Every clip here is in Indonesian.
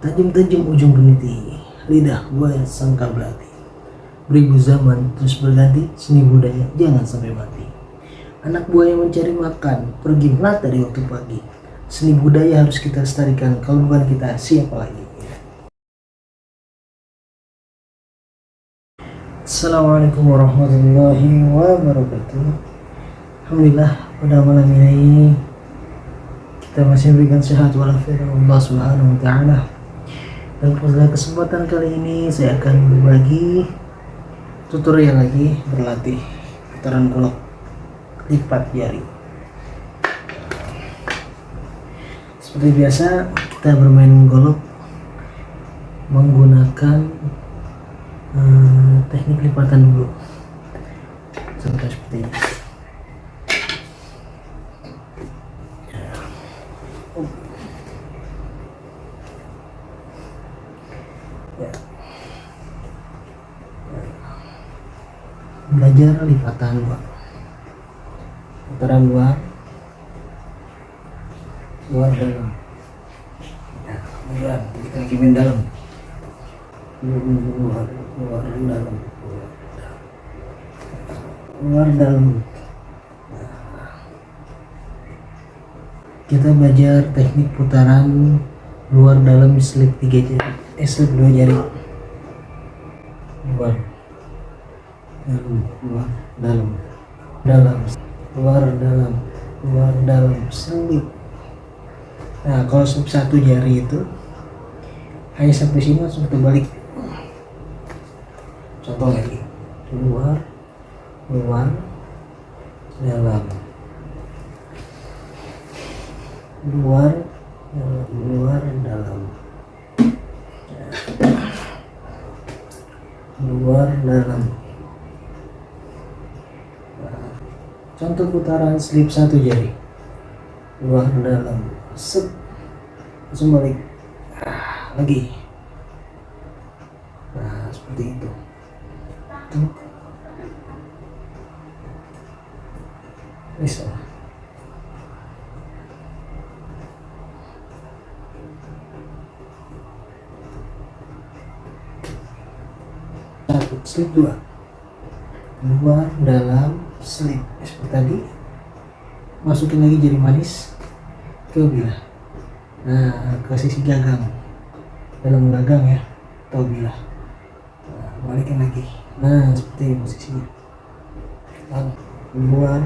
Tajam-tajam ujung peniti, lidah buaya sangka belati. Beribu zaman terus berganti, seni budaya jangan sampai mati. Anak buaya mencari makan, pergi melata di waktu pagi. Seni budaya harus kita lestarikan, kalau bukan kita siapa lagi? Assalamualaikum warahmatullahi wabarakatuh. Alhamdulillah pada malam ini kita masih memberikan sehat walafiat Allah Subhanahu wa taala. Dan pada kesempatan kali ini saya akan berbagi tutorial lagi berlatih putaran golok lipat jari. Seperti biasa kita bermain golok menggunakan teknik lipatan dulu. Contoh seperti ini. Belajar lipatan luar, putaran luar dalam. Kemudian kita kimin dalam, luar dalam. Kita belajar teknik putaran luar dalam slip 3 jari, slip 2 jari. Luar dalam, luar dalam, selip. Nah, kalau slip 1 jari itu hanya sampai sini langsung kita balik. Contoh lagi, luar dalam, luar dalam. Contoh putaran slip 1 jari, luar dalam, set, langsung balik, lagi. Nah, seperti itu. Bisa. Slip 2, luar dalam, slip seperti tadi. Masukin lagi jari manis ke bilah. Nah, ke sisi gagang, dalam gagang ya, atau bilah. Nah, balikin lagi. Nah, seperti ini posisinya. Luar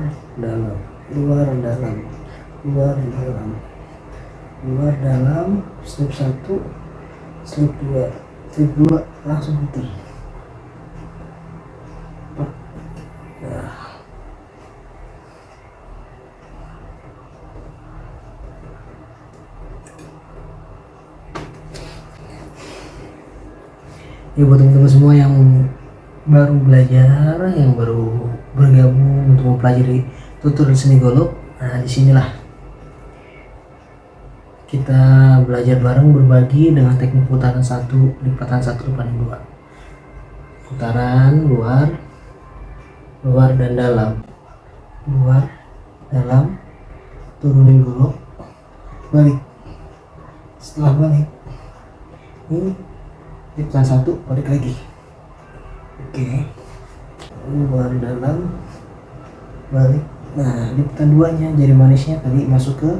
dalam, slip 1, slip 2, langsung putar. Ya, buat teman-teman semua yang baru belajar, yang baru bergabung untuk mempelajari tutorial seni golok, nah disinilah kita belajar bareng, berbagi dengan teknik putaran 1, lipatan 1, lipatan 2. Putaran luar dan dalam, turunin golok, balik. Setelah balik, ini lipatan 1, balik lagi. Oke. Luar dalam, balik. Nah, lipatan 2 nya jari manisnya tadi masuk ke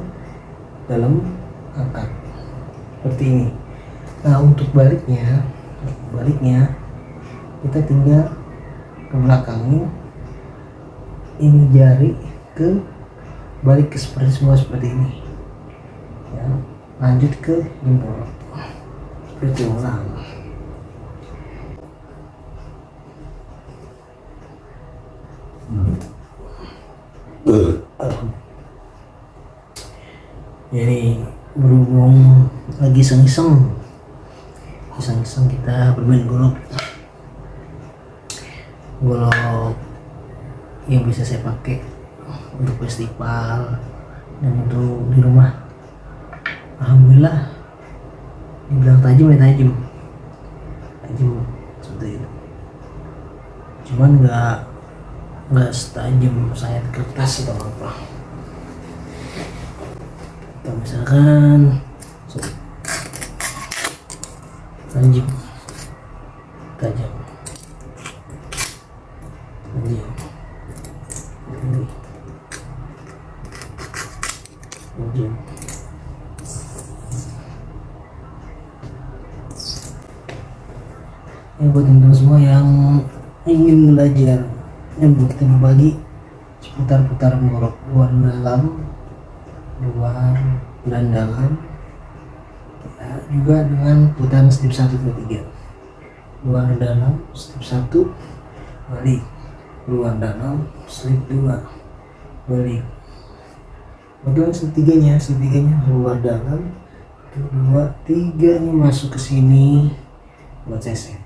dalam, angkat seperti ini. Nah, untuk baliknya kita tinggal ke belakangin ini jari, ke balik ke seperti ini ya. Lanjut ke jempol seperti ulang. Jadi berhubung lagi iseng-iseng kita bermain golok yang bisa saya pakai untuk festival dan untuk di rumah. Alhamdulillah dibilang tajam ya tajam seperti itu. Cuman nggak setajam sayat kertas atau apa. Atau misalkan anjing, tajam, anjing, anjing. Ini buat teman-teman semua yang ingin belajar, yang kita berbagi seputar putaran golok luar dalam, luar dan dalam, juga dengan putaran step 1 ke 3. Luar dalam step 1 balik, luar dalam step 2 balik. Bagaimana step 3-nya? Step 3-nya luar dalam 2, 3 nya masuk ke sini buat seset.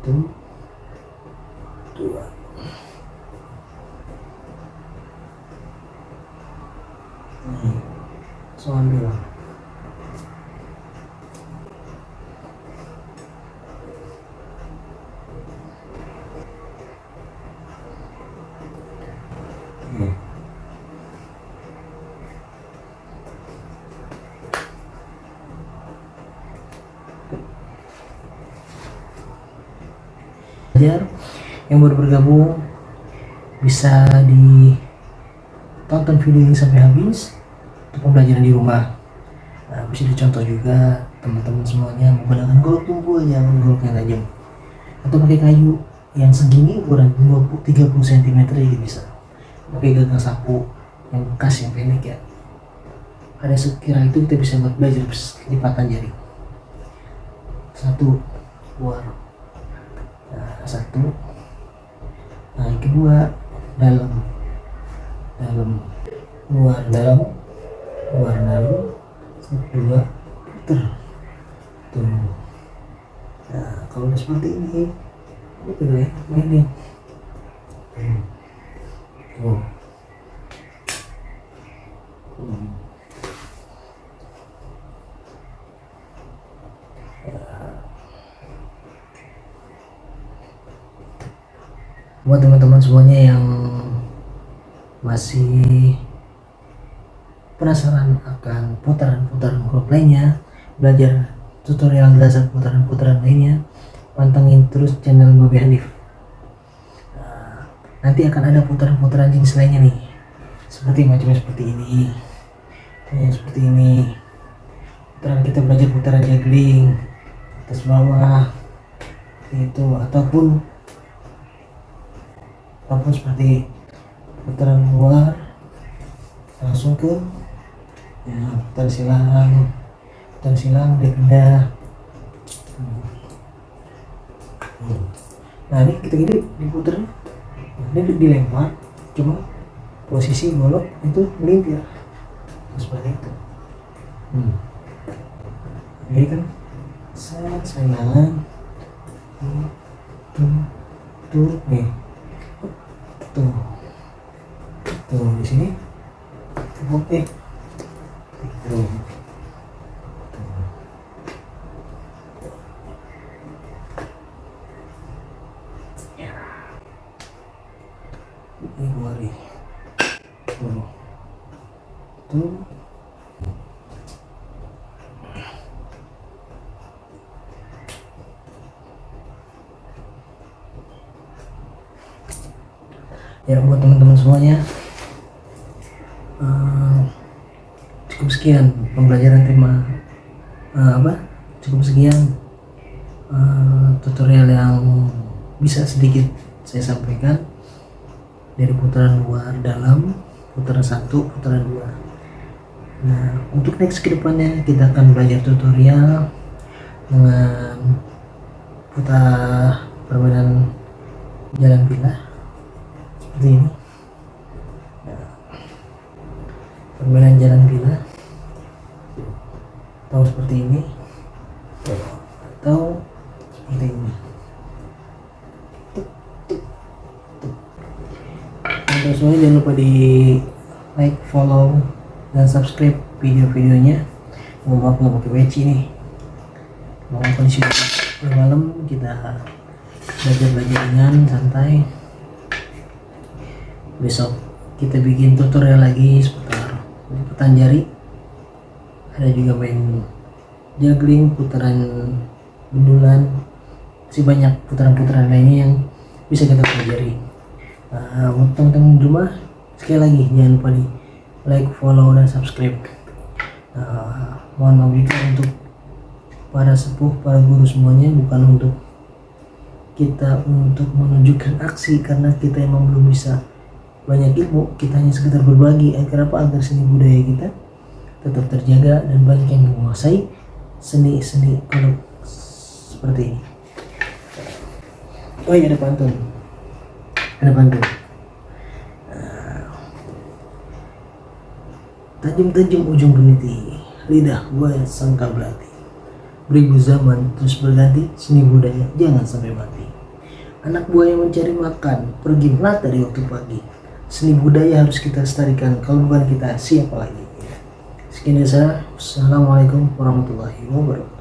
1, 2. So ambil yang baru bergabung bisa ditonton video ini sampai habis untuk pembelajaran di rumah. Nah, bisa dicontoh juga teman-teman semuanya menggunakan golok tumpul, jangan golok yang tajam, atau pakai kayu yang segini ukuran 30 cm juga bisa. Pakai gagang sapu yang bekas yang pendek ya. Ada sekira itu kita bisa buat belajar lipatan jari. 1 keluar. Nah, 1. Nah, yang kedua dalam, luar dalam, 2 putar tuh. Nah, kalau udah seperti ini betul ya, ini tuh. Buat teman-teman semuanya yang masih penasaran akan putaran-putaran golok lainnya, belajar tutorial dasar putaran-putaran lainnya, pantengin terus channel Babe Hanif. Nah, nanti akan ada putaran-putaran jenis lainnya nih, seperti macamnya seperti ini, seperti ini. Putaran kita belajar putaran juggling atas bawah itu, ataupun seperti putaran luar langsung ke ya, putaran silang dia pindah. Nah, ini kita gini diputar, ini dilempar, cuma posisi golok itu melintir seperti itu. Jadi kan sayang tuh nih, tuh di sini oke tuh. Ini keluarin tuh. Ya, buat teman-teman semuanya, cukup sekian pembelajaran tema cukup sekian tutorial yang bisa sedikit saya sampaikan dari putaran luar dalam, putaran 1, putaran 2. Nah, untuk next kedepannya kita akan belajar tutorial dengan putar permainan jalan pilah seperti ini. Nah, permainan jalan pilah atau seperti ini, atau seperti ini. Untuk semuanya jangan lupa di like, follow, dan subscribe video-videonya. Maaf nggak pakai peci nih, mau kondisi malam kita belajar ringan santai. Besok kita bikin tutorial lagi seputar lipatan jari, ada juga main juggling, putaran bendulan, masih banyak putaran-putaran lainnya yang bisa kita pelajari. Untuk teman-teman di rumah, sekali lagi jangan lupa di like, follow, dan subscribe. Mohon maaf juga untuk para sepuh, para guru semuanya, bukan untuk kita untuk menunjukkan aksi, karena kita emang belum bisa banyak ilmu, kita hanya sekedar berbagi agar seni budaya kita tetap terjaga dan banyak yang menguasai seni-seni kalau seperti ini. Oh iya, ada pantun. Tajam-tajam ujung peniti, lidah buaya sangka belati. Beribu zaman terus berganti, seni budaya jangan sampai mati. Anak buaya mencari makan, pergi melata di waktu pagi. Seni budaya harus kita lestarikan, kalau bukan kita siapa lagi? Sekian dari saya. Assalamualaikum warahmatullahi wabarakatuh.